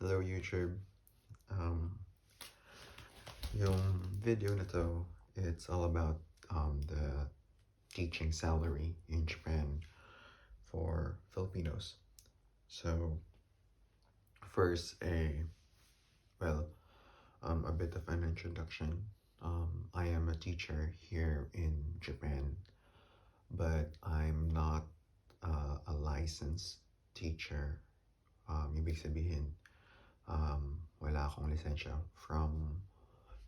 Hello YouTube. Um, yung video na to, it's all about the teaching salary in Japan for Filipinos. So first, well, a bit of an introduction. I am a teacher here in Japan, but I'm not a licensed teacher. Ibig sabihin, wala akong lisensya from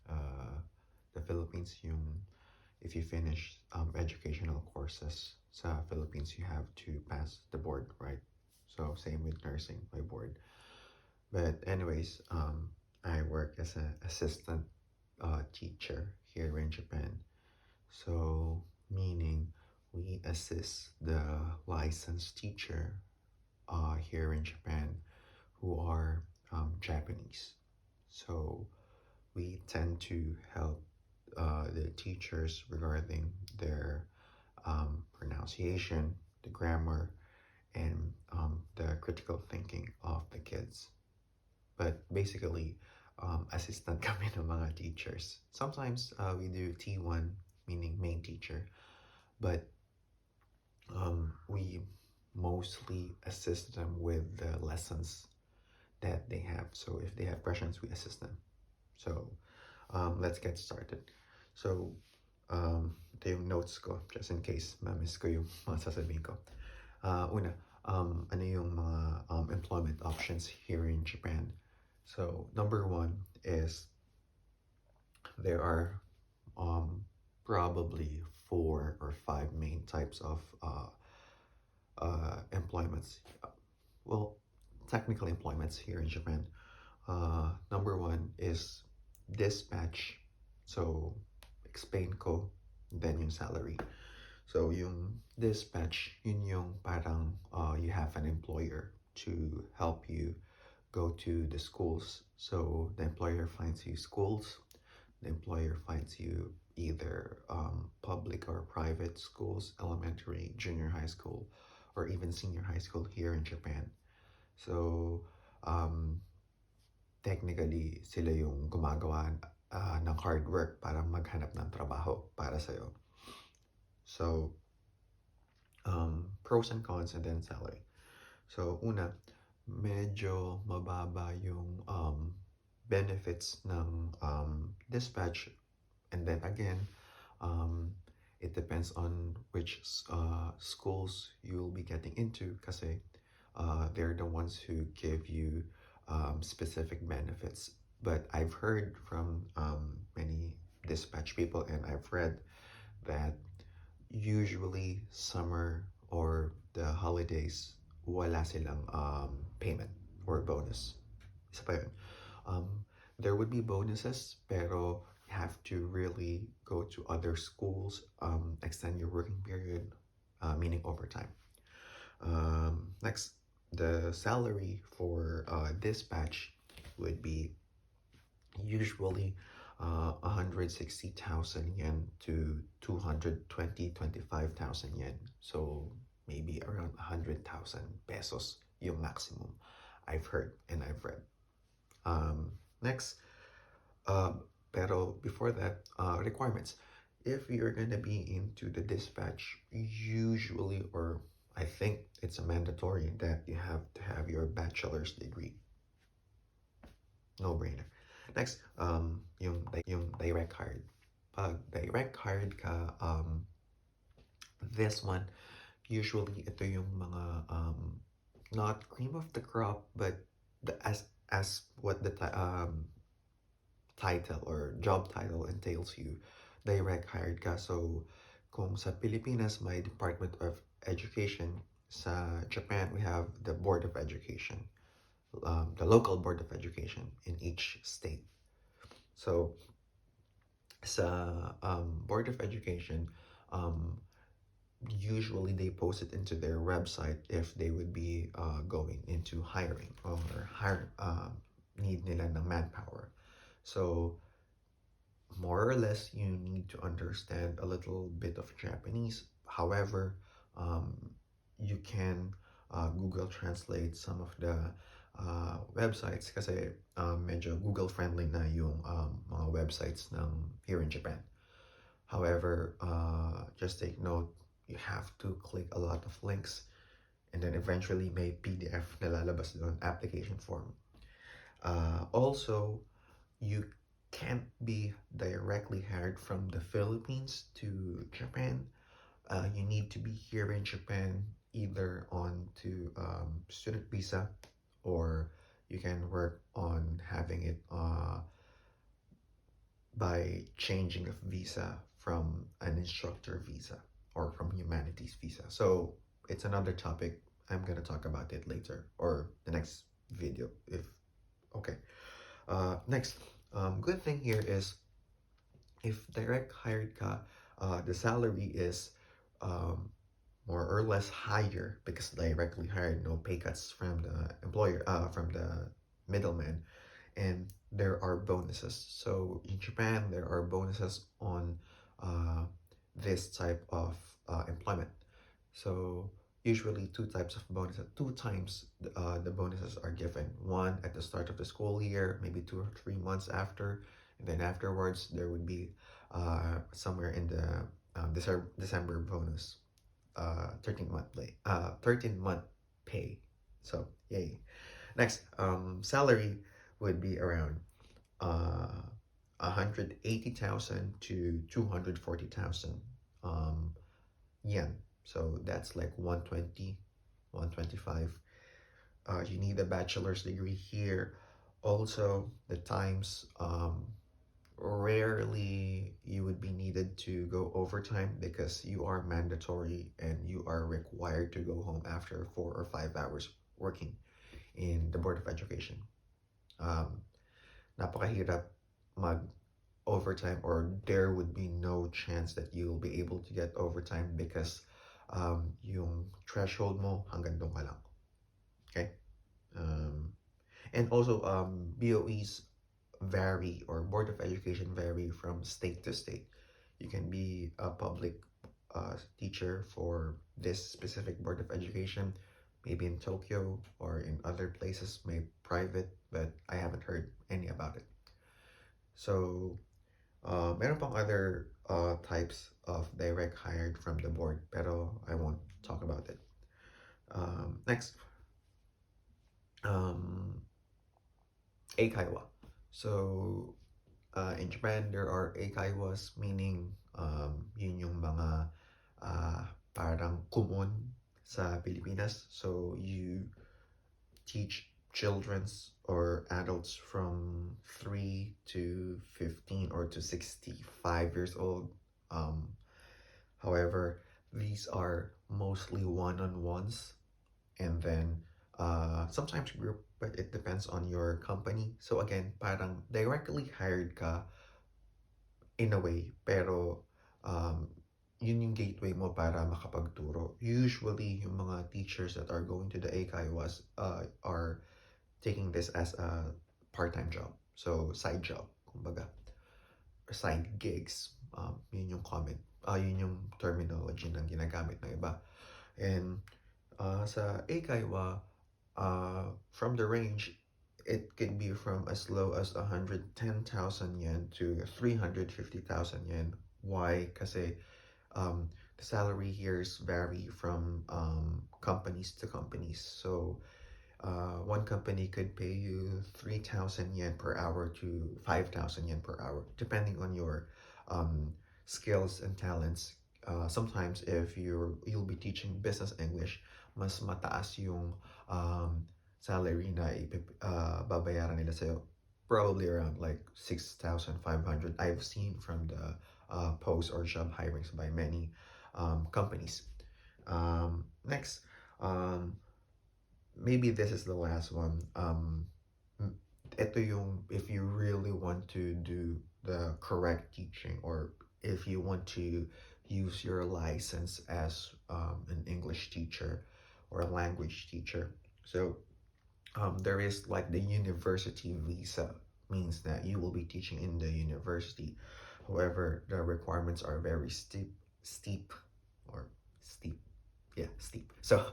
uh, the Philippines. If you finish educational courses sa Philippines, you have to pass the board, right? So same with nursing by board. But anyways, I work as an assistant teacher here in Japan. So meaning we assist the licensed teacher here in Japan who are Japanese. So we tend to help the teachers regarding their pronunciation, the grammar, and the critical thinking of the kids. But basically, assistant kami ng mga teachers. Sometimes we do T1, meaning main teacher, but we mostly assist them with the lessons that they have. So if they have questions, we assist them. So let's get started. So, ito yung notes ko, just in case ma-miss ko yung mga sasabihin ko. Una, ano yung mga employment options here in Japan? So, number one is there are probably 4 or 5 main types of employments. Well, technical employments here in Japan. Number one is dispatch. So, explain ko, then yung salary. So, yung dispatch, yun yung parang you have an employer to help you go to the schools. So, the employer finds you schools. The employer finds you either public or private schools, elementary, junior high school, or even senior high school here in Japan. So, technically, sila yung gumagawa ng hard work para maghanap ng trabaho para sa'yo. So, pros and cons and then salary. So, una, medyo mababa yung benefits ng dispatch. And then again, it depends on which schools you'll be getting into kasi they're the ones who give you specific benefits. But I've heard from many dispatch people and I've read that usually summer or the holidays, wala silang payment or bonus. Isa pa yun. There would be bonuses, pero you have to really go to other schools, extend your working period, meaning overtime. Next, the salary for dispatch would be usually 160,000 yen to 225,000 yen. So maybe around 100,000 pesos yung maximum I've heard and I've read. Next, pero before that, requirements. If you're gonna be into the dispatch, usually, or I think it's a mandatory that you have to have your bachelor's degree. No brainer. Next, yung direct hired. Pag direct hired ka, this one, usually ito yung mga not cream of the crop, but as what the title or job title entails you, direct hired ka. So, kung sa Pilipinas may Department of Education, sa Japan we have the Board of Education, the local Board of Education in each state. So, sa Board of Education, usually they post it into their website if they would be going into hiring or need nila ng manpower. So, more or less, you need to understand a little bit of Japanese. However, you can Google Translate some of the websites kasi medyo Google friendly na yung mga websites ng here in Japan. However, just take note, you have to click a lot of links and then eventually may PDF na lalabas doon, application form. Also, you can't be directly hired from the Philippines to Japan. You need to be here in Japan either on to student visa, or you can work on having it by changing of visa from an instructor visa or from humanities visa. So it's another topic. I'm gonna talk about it later or the next video if okay. Next, good thing here is if direct hired ka, the salary is um, more or less higher because directly hired, no pay cuts from the employer, from the middleman, and there are bonuses. So in Japan, there are bonuses on uh, this type of employment. So usually two types of bonuses, two times the bonuses are given. One at the start of the school year, maybe 2 or 3 months after, and then afterwards there would be somewhere in the December bonus, 13 month pay. So yay. Next, salary would be around 180,000 to 240,000 yen. So that's like 120, 125. You need a bachelor's degree here. Also, the times, rarely you would be needed to go overtime because you are mandatory and you are required to go home after 4 or 5 hours working in the Board of Education. Um, Napakahirap mag overtime, or there would be no chance that you'll be able to get overtime because yung threshold mo hanggang doon ka lang. Okay? Um, and also, BOEs vary, or Board of Education vary from state to state. You can be a public teacher for this specific Board of Education, maybe in Tokyo or in other places, maybe private, but I haven't heard any about it. So, meron pang other types of direct hired from the board, pero I won't talk about it. Next, um, eikaiwa. So, in Japan, there are eikaiwas, meaning yun yung mga parang kumon sa Pilipinas. So, you teach children's or adults from 3 to 15 or to 65 years old. Um, However, these are mostly one-on-ones, and then sometimes group, but it depends on your company. So again, parang directly hired ka in a way, pero yun yung gateway mo para makapagturo. Usually, yung mga teachers that are going to the eikaiwas are taking this as a part-time job. So, side job, kumbaga. Side gigs. Yun yung comment. Yun yung terminology na ginagamit ng iba. And sa eikaiwa, from the range, it can be from as low as 110,000 yen to 350,000 yen. Why? Kasi the salary here vary from companies to companies. So one company could pay you 3,000 yen per hour to 5,000 yen per hour, depending on your skills and talents. Sometimes if you'll be teaching business English, mas mataas yung salary na babayaran nila sa'yo. Probably around like 6,500. I've seen from the posts or job hirings by many companies. Next, maybe this is the last one. Ito yung if you really want to do the correct teaching, or if you want to use your license as an English teacher or a language teacher. So there is like the university visa, means that you will be teaching in the university. However, the requirements are very steep, or steep, yeah, steep. So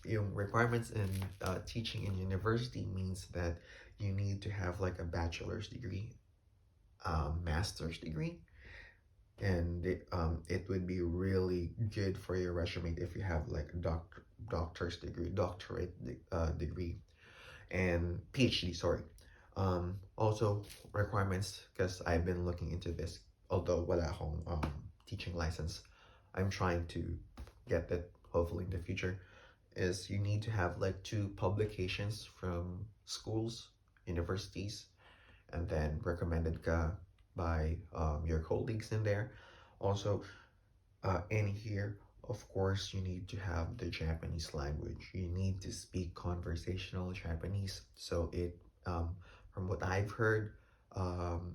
yung requirements in teaching in university means that you need to have like a bachelor's degree, master's degree, and it would be really good for your resume if you have like a doctor's degree, degree, and PhD. Sorry. Also requirements, because I've been looking into this. Although wala akong teaching license, I'm trying to get that hopefully in the future. Is you need to have like 2 publications from schools, universities, and then recommended ka by your colleagues in there. Also, in here, of course, you need to have the Japanese language. You need to speak conversational Japanese. So from what I've heard, um,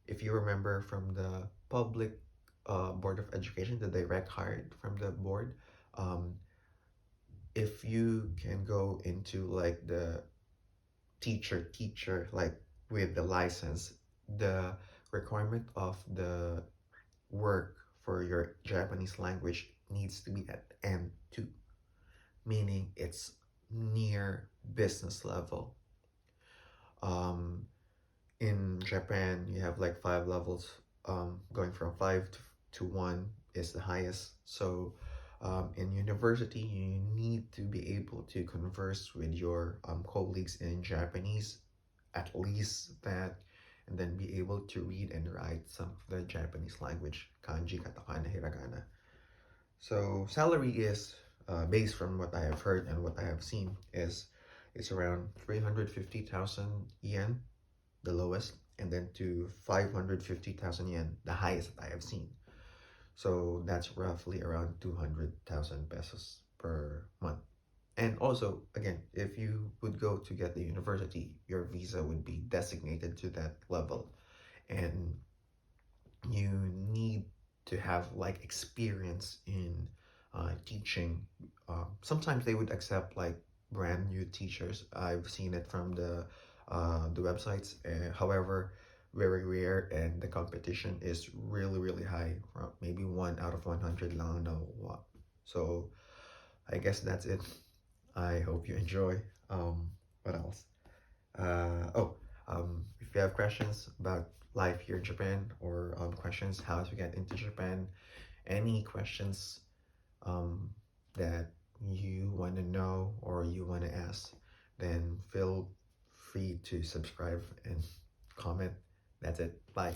if you remember from the public board of education, the direct hired from the board, um, if you can go into like the teacher like with the license, the requirement of the work for your Japanese language needs to be at M2, meaning it's near business level. Um, in Japan, you have like 5 levels, going from 5 to 1 is the highest. So in university, you need to be able to converse with your colleagues in Japanese, at least that, and then be able to read and write some of the Japanese language, kanji, katakana, hiragana. So salary is, based from what I have heard and what I have seen, is it's around 350,000 yen, the lowest, and then to 550,000 yen, the highest that I have seen. So that's roughly around 200,000 pesos per month. And also, again, if you would go to get the university, your visa would be designated to that level. And you need to have like experience in teaching. Sometimes they would accept like brand new teachers. I've seen it from the websites. However, very rare, and the competition is really high. Maybe 1 out of 100 lang know what. So I guess that's it. I hope you enjoy. What else? Oh, if you have questions about life here in Japan, or questions how to get into Japan, any questions um, that you want to know or you want to ask, then feel free to subscribe and comment. That's it. Bye.